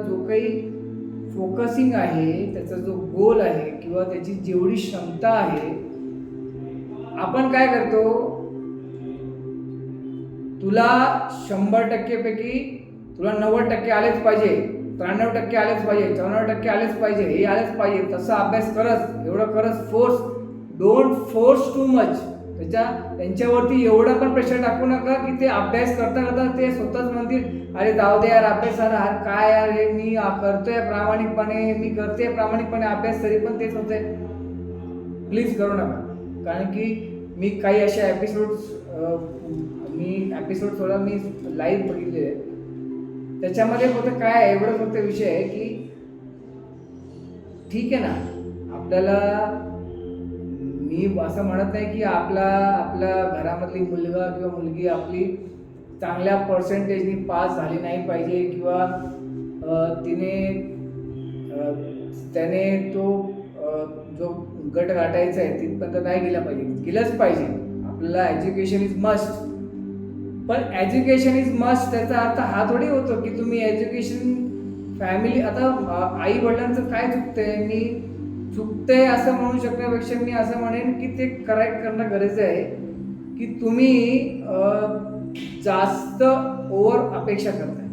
जो काही फोकसिंग आहे, त्याचा जो गोल आहे किंवा त्याची जेवढी क्षमता आहे, आपण काय करतो, तुला 100% पैकी तुला 90% आलेच पाहिजे, 93% आलेच पाहिजे, 94% आलेच पाहिजे, हे आलेच पाहिजे, तसा अभ्यास करच, एवढं करच, force, don't force too much. त्यांच्यावरती एवढा पण प्रेशर टाकू नका की ते अभ्यास करता करता ते स्वतःच म्हणतील, अरे जाऊ दे यार अभ्यास, यार काय यार हे मी करतोय प्रामाणिकपणे, मी करते प्रामाणिकपणे अभ्यास, तरी पण तेच होते. प्लीज करू नका. कारण की मी काही अशा एपिसोड थोडा मी लाईव्ह बघितले, त्याच्यामध्ये फक्त काय एवढंच फक्त विषय आहे की ठीक आहे ना, आपल्याला, मी असं म्हणत नाही की आपल्या घरामधली मुलगा किंवा मुलगी आपली चांगल्या पर्सेंटेजनी पास झाली नाही पाहिजे किंवा त्याने तो जो गट गाठायचा आहे तिथपर्यंत नाही गेला पाहिजे, गेलंच पाहिजे. आपल्याला एज्युकेशन इज मस्ट. पण एज्युकेशन इज मस्ट त्याचा अर्थ हा थोडी होतो की तुम्ही एज्युकेशन फॅमिली, आता आई वडिलांचं काय चुकतंय, मी चुकतंय असं म्हणू शकण्यापेक्षा मी असं म्हणेन की ते करेक्ट करणं गरजेचं आहे की तुम्ही जास्त ओव्हर अपेक्षा करताय.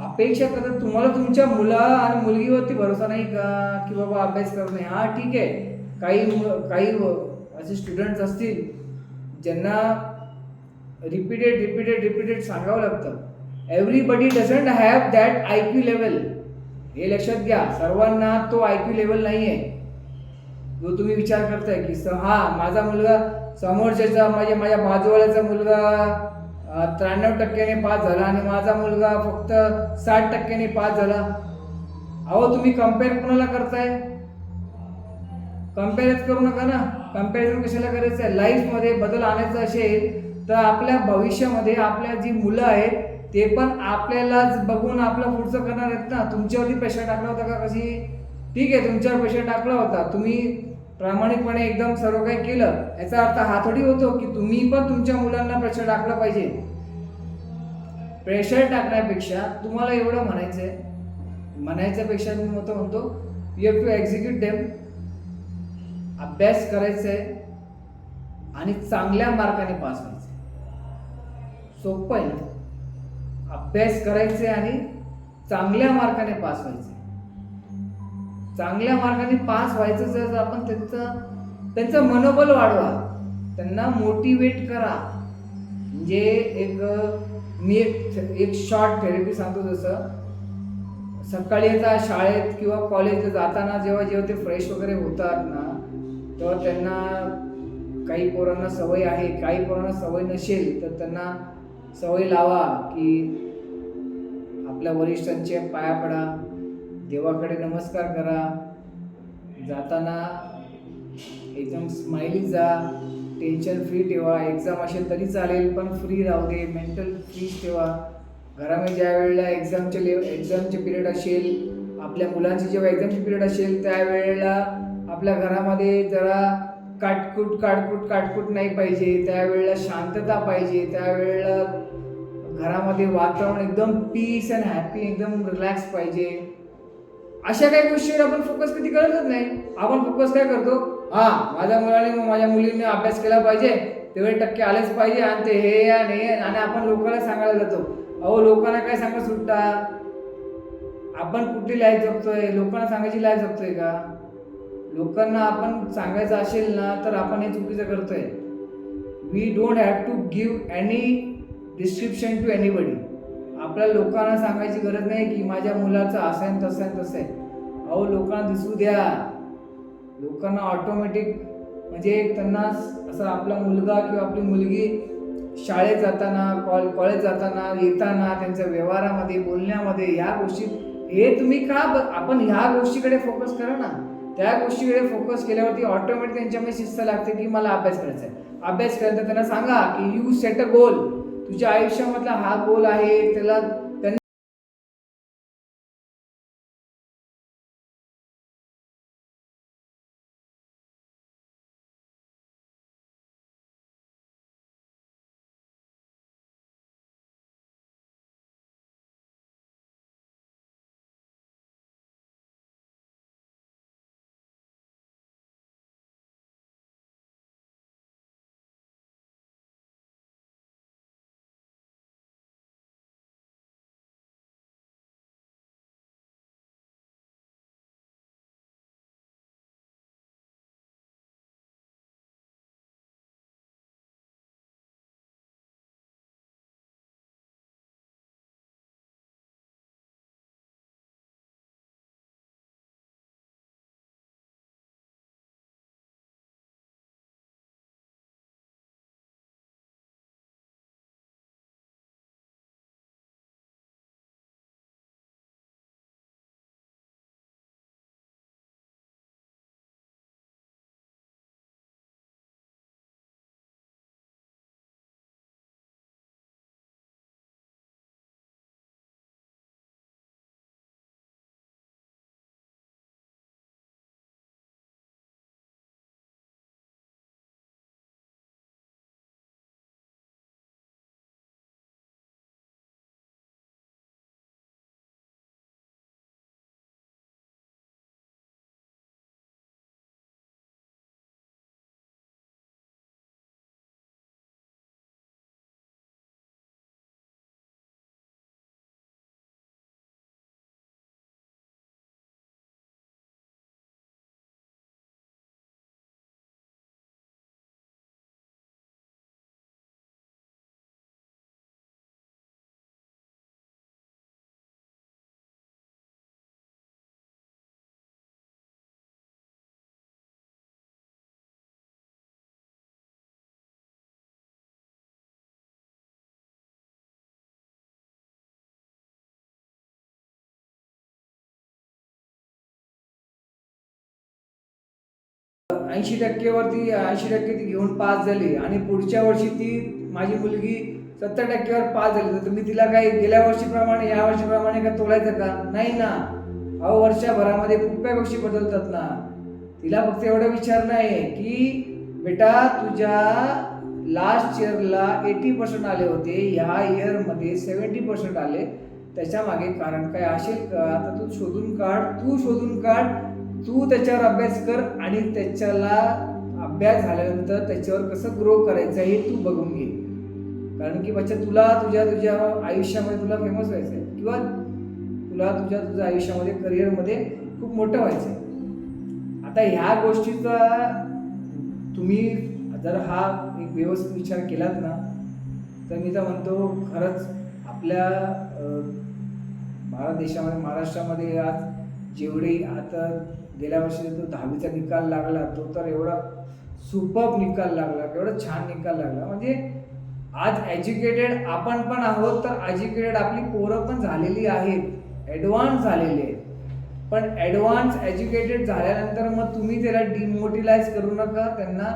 अपेक्षा करता तुम्हाला तुमच्या मुला आणि मुलगीवरती भरोसा नाही का की बाबा अभ्यास करणे, हा ठीक आहे, काही असे स्टुडंट्स असतील ज्यांना रिपीटेड सांगावं लागतं. Everybody doesn't have that IQ level, हे लक्षात घ्या. सर्वांना तो IQ लेवल नाही आहे जो तुम्ही विचार करताय की हा माझा मुलगा समोरच्याचा, माझ्या बाजूवाल्याचा मुलगा 93% पास झाला आणि माझा मुलगा फक्त 60% पास झाला. अहो तुम्ही कम्पेअर कोणाला करताय? कम्पेअरच करू नका ना. कम्पॅरिझन कशाला करायचं आहे? लाईफमध्ये बदल आणायचा असेल तर आपल्या भविष्यामध्ये आपल्या जी मुलं आहेत ते पण आपल्यालाच बघून आपलं पुढचं करणार आहेत ना. तुमच्यावरती प्रेशर टाकला होता का कशी? ठीक आहे, तुमच्यावर प्रेशर टाकला होता, तुम्ही प्रामाणिकपणे एकदम सर्व काही केलं, याचा अर्थ हा थोडी होतो की तुम्ही पण तुमच्या मुलांना प्रेशर टाकलं पाहिजे. प्रेशर टाकण्यापेक्षा तुम्हाला एवढं म्हणायच्यापेक्षा मी म्हणतो you have to execute them. अभ्यास करायचा आहे आणि चांगल्या मार्काने पास व्हायचं. सोपं आहे ना. अभ्यास करायचे आणि चांगल्या मार्काने पास व्हायचे. चांगल्या मार्काने पास व्हायचं जर आपण त्यांचं मनोबल वाढवा, त्यांना मोटिवेट करा. म्हणजे मी एक शॉर्ट थेरपी सांगतो. जसं सकाळी येतात शाळेत किंवा कॉलेजला जाताना जेव्हा ते फ्रेश वगैरे होतात ना, तेव्हा त्यांना, काही पोरांना सवय आहे, काही पोरांना सवय नसेल तर त्यांना सवय लावा की आपल्या वरिष्ठांचे पाया पडा, देवाकडे नमस्कार करा, जाताना एकदम स्माइली जा, टेन्शन फ्री ठेवा. एक्झाम असेल तरी चालेल पण फ्री राहू दे, मेंटल फ्रीज ठेवा. घरामध्ये ज्या वेळेला एक्झामचे पिरियड असेल, आपल्या मुलांची जेव्हा एक्झामची पिरियड असेल त्यावेळेला आपल्या घरामध्ये जरा काटकूट नाही पाहिजे. त्यावेळेला शांतता पाहिजे. त्यावेळेला घरामध्ये वातावरण एकदम पीस अँड हॅपी, एकदम रिलॅक्स पाहिजे. अशा काही गोष्टीवर आपण फोकस कधी करतच नाही. आपण फोकस काय करतो, माझ्या मुलाने माझ्या मुलीने अभ्यास केला पाहिजे, तेवढे टक्के आलेच पाहिजे, आणि ते हे आणि आपण लोकांना सांगायला जातो. अहो लोकांना काय सांगत सुटता? आपण कुठली लाईफ जगतोय? लोकांना सांगायची लाईफ जगतोय का? लोकांना आपण सांगायचं असेल ना तर आपण हे चुकीचं करतोय. We don't have to give any description to anybody. आपल्याला लोकांना सांगायची गरज नाही की माझ्या मुलाचं असं आहे तसं आहे तसं आहे. अहो लोकांना दिसू द्या. लोकांना ऑटोमॅटिक, म्हणजे त्यांना असं आपला मुलगा किंवा आपली मुलगी शाळेत जाताना, कॉलेज जाताना, येताना, त्यांच्या व्यवहारामध्ये, बोलण्यामध्ये, ह्या गोष्टी, हे तुम्ही का आपण ह्या गोष्टीकडे फोकस करा ना. त्या गोष्टीकडे फोकस केल्यावरती ऑटोमॅटिक त्यांच्यामध्ये शिस्त लागते की मला अभ्यास करायचा आहे. अभ्यास करायचा, त्यांना सांगा की यू सेट अ गोल. तुझ्या आयुष्यामधला हा गोल आहे, त्याला 80% 80% ती घेऊन पास झाली आणि पुढच्या वर्षी ती माझी मुलगी 70% पास झाली, तर तुम्ही तिला काही गेल्या वर्षीप्रमाणे या वर्षीप्रमाणे का तोलायचं का? नाही ना. अहो, वर्षभरामध्ये खूप काही गोष्टी बदलतात ना. तिला फक्त एवढा विचार नाही की बेटा तुझ्या लास्ट इयरला 80% आले होते, ह्या इयरमध्ये 70% आले, त्याच्या मागे कारण काय असेल का? आता तू शोधून काढ, तू त्याच्यावर अभ्यास कर आणि त्याच्याला अभ्यास झाल्यानंतर त्याच्यावर कसं ग्रो करायचं हे तू बघून घे. कारण की बच्चा तुला तुझ्या आयुष्यामध्ये तुला फेमस व्हायचं आहे किंवा तुला तुझ्या आयुष्यामध्ये करिअरमध्ये खूप मोठं व्हायचं आहे. आता ह्या गोष्टीचा तुम्ही जर हा एक व्यवस्थित विचार केलात ना, तर मी तर म्हणतो खरंच आपल्या भारत देशामध्ये महाराष्ट्रामध्ये आज जेवढे आता गेल्या वर्षी जो 10वीचा निकाल लागला तो तर एवढा सुपर्ब निकाल लागला, एवढा छान निकाल लागला. म्हणजे आज एज्युकेटेड आपण पण आहोत, तर एज्युकेटेड आपली पोरं पण झालेली आहेत, ॲडव्हान्स झालेली आहेत. पण ॲडव्हान्स एज्युकेटेड झाल्यानंतर मग तुम्ही त्याला डिमोटिलाइज करू नका, त्यांना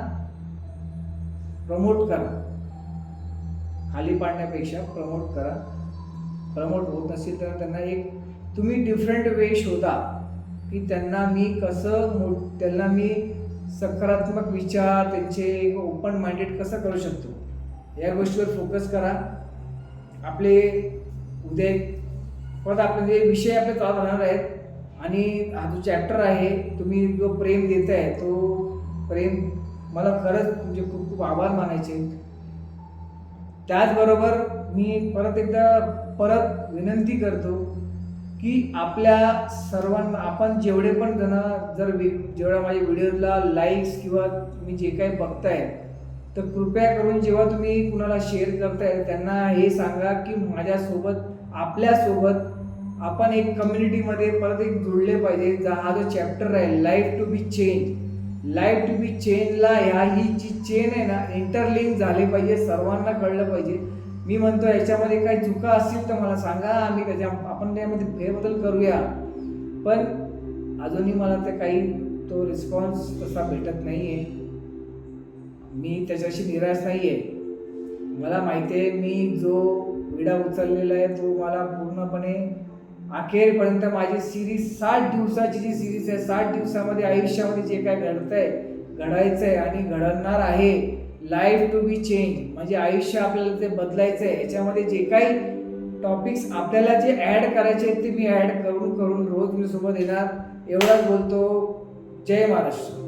प्रमोट करा. खाली पाडण्यापेक्षा प्रमोट करा. प्रमोट होत नसेल तर त्यांना एक तुम्ही डिफरंट वे शोधा की त्यांना मी सकारात्मक विचार, त्यांचे ओपन माइंडेड कसं करू शकतो, या गोष्टीवर फोकस करा. आपले उद्या परत आपले जे विषय आपले चालू राहणार आहेत आणि हा जो चॅप्टर आहे, तुम्ही जो प्रेम देताय तो प्रेम मला खरंच तुमचे खूप खूप आभार मानायचे. त्याचबरोबर मी परत विनंती करतो की आपल्या सर्वांना आपण जेवढे पण जण जेवढ्या माझ्या व्हिडिओला लाईक्स किंवा तुम्ही जे काही बघताय, तर कृपया करून जेव्हा तुम्ही कुणाला शेअर करताय त्यांना हे सांगा की आपल्यासोबत आपण एक कम्युनिटीमध्ये परत एक जुळले पाहिजे. हा जो चॅप्टर आहे लाईफ टू बी चेंजला ही जी चेन आहे ना, इंटरलिंक झाले पाहिजे, सर्वांना कळलं पाहिजे. मी म्हणतो याच्यामध्ये काही चुका असतील तर मला सांगा, आपण त्यामध्ये फेरबदल करूया. पण अजूनही मला तो रिस्पॉन्स तसा भेटत नाही आहे. मी त्याच्याशी निराश नाही आहे. मला माहिती आहे मी जो विडा उचललेला आहे तो मला पूर्णपणे अखेरपर्यंत माझी सिरीज 60 दिवसाची जी सिरीज आहे, 60 दिवसामध्ये आयुष्यामध्ये जे काय घडायचं आहे आणि घडणार आहे, लाईफ टू बी चेंज म्हणजे आयुष्य आपल्याला ते बदलायचं आहे. याच्यामध्ये जे काही टॉपिक्स आपल्याला जे ॲड करायचे आहेत ते मी ॲड करून रोज मी सोबत येणार. एवढाच बोलतो. जय महाराष्ट्र.